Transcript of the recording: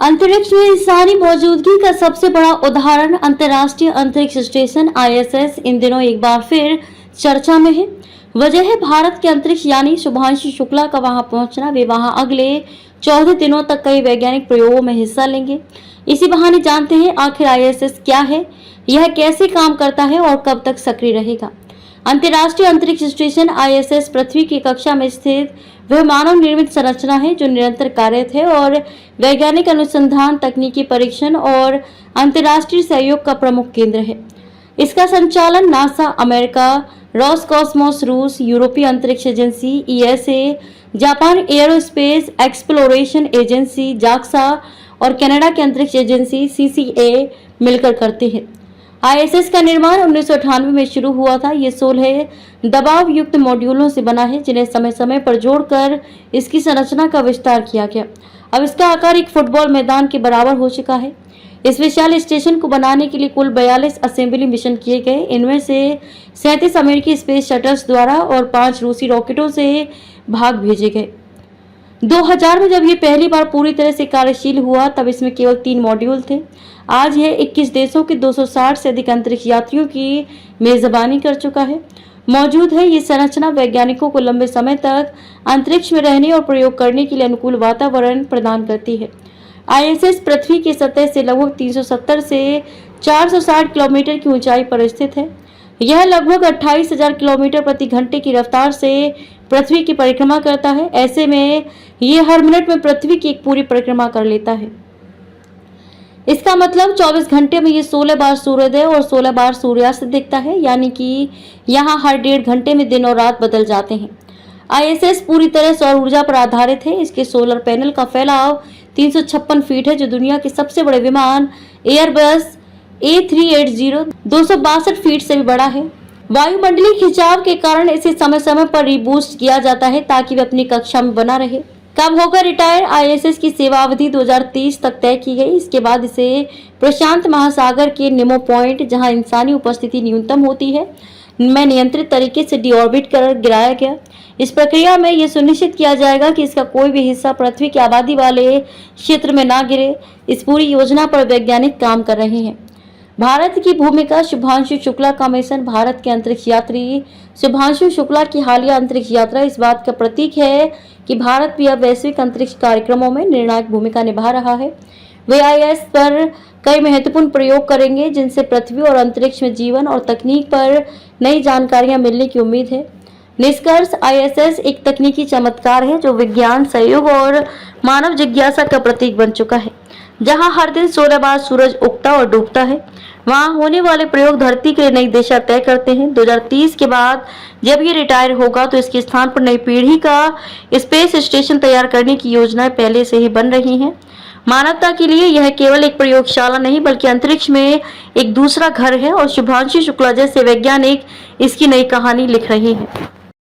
अंतरिक्ष में इंसानी मौजूदगी का सबसे बड़ा उदाहरण अंतर्राष्ट्रीय अंतरिक्ष स्टेशन ISS इन दिनों एक बार फिर चर्चा में है। वजह है भारत के अंतरिक्ष यानी शुभांशु शुक्ला का वहां पहुंचना। वे वहां अगले 14 दिनों तक कई वैज्ञानिक प्रयोगों में हिस्सा लेंगे। इसी बहाने जानते हैं आखिर ISS क्या है, यह कैसे काम करता है और कब तक सक्रिय रहेगा। अंतर्राष्ट्रीय अंतरिक्ष स्टेशन ISS पृथ्वी की कक्षा में स्थित वह मानव निर्मित संरचना है जो निरंतर कार्यरत है और वैज्ञानिक अनुसंधान, तकनीकी परीक्षण और अंतर्राष्ट्रीय सहयोग का प्रमुख केंद्र है। इसका संचालन नासा अमेरिका, रॉसकॉस्मोस रूस, यूरोपीय अंतरिक्ष agency ESA, Japan aerospace exploration agency JAXA और कनाडा की अंतरिक्ष एजेंसी CCA मिलकर करते हैं। ISS का निर्माण 1998 में शुरू हुआ था। ये 16 दबाव युक्त मॉड्यूलों से बना है जिन्हें समय समय पर जोड़कर इसकी संरचना का विस्तार किया गया। अब इसका आकार एक फुटबॉल मैदान के बराबर हो चुका है। इस विशाल स्टेशन को बनाने के लिए कुल 42 असेंबली मिशन किए गए। इनमें से 37 अमेरिकी स्पेस शटल्स द्वारा और 5 रूसी रॉकेटों से भाग भेजे गए। 2000 में जब ये पहली बार पूरी तरह से कार्यशील हुआ तब इसमें केवल 3 मॉड्यूल थे। आज यह 21 देशों के 260 से अधिक अंतरिक्ष यात्रियों की मेजबानी कर चुका है। मौजूद है ये संरचना वैज्ञानिकों को लंबे समय तक अंतरिक्ष में रहने और प्रयोग करने के लिए अनुकूल वातावरण प्रदान करती है। ISS पृथ्वी की सतह से लगभग 370 से 460 किलोमीटर की ऊंचाई पर स्थित है। यह लगभग 28,000 किलोमीटर प्रति घंटे की रफ्तार से पृथ्वी की परिक्रमा करता है। ऐसे में यह हर मिनट में पृथ्वी की एक पूरी परिक्रमा कर लेता है। इसका मतलब 24 घंटे में ये 16 बार सूर्योदय और 16 बार सूर्यास्त दिखता है, यानी कि यहाँ हर 1.5 घंटे में दिन और रात बदल जाते हैं। ISS पूरी तरह सौर ऊर्जा पर आधारित है। इसके सोलर पैनल का फैलाव 356 फीट है जो दुनिया के सबसे बड़े विमान एयरबस A380 262 फीट से भी बड़ा है। वायुमंडलीय खिंचाव के कारण इसे समय समय पर रीबूस्ट किया जाता है ताकि वे अपनी कक्षा में बना रहे। कब होकर रिटायर? ISS की सेवा अवधि 2030 तक तय की गई। इसके बाद इसे प्रशांत महासागर के निमो पॉइंट, जहां इंसानी उपस्थिति न्यूनतम होती है, में नियंत्रित तरीके से डीऑर्बिट कर गिराया गया। इस प्रक्रिया में यह सुनिश्चित किया जाएगा कि इसका कोई भी हिस्सा पृथ्वी की आबादी वाले क्षेत्र में ना गिरे। इस पूरी योजना पर वैज्ञानिक काम कर रहे हैं। भारत की भूमिका। शुभांशु शुक्ला का मिशन। भारत के अंतरिक्ष यात्री शुभांशु शुक्ला की हालिया अंतरिक्ष यात्रा इस बात का प्रतीक है कि भारत भी अब वैश्विक अंतरिक्ष कार्यक्रमों में निर्णायक भूमिका निभा रहा है। वे ISS पर कई महत्वपूर्ण प्रयोग करेंगे जिनसे पृथ्वी और अंतरिक्ष में जीवन और तकनीक पर नई जानकारियां मिलने की उम्मीद है। निष्कर्ष, ISS एक तकनीकी चमत्कार है जो विज्ञान, सहयोग और मानव जिज्ञासा का प्रतीक बन चुका है। जहां हर दिन 16 बार सूरज उगता और डूबता है, वहां होने वाले प्रयोग धरती के लिए नई दिशा तय करते हैं। 2030 के बाद जब ये रिटायर होगा तो इसके स्थान पर नई पीढ़ी का स्पेस स्टेशन तैयार करने की योजनाएं पहले से ही बन रही हैं। मानवता के लिए यह केवल एक प्रयोगशाला नहीं बल्कि अंतरिक्ष में एक दूसरा घर है और शुभांशु शुक्ला जैसे वैज्ञानिक इसकी नई कहानी लिख रहे हैं।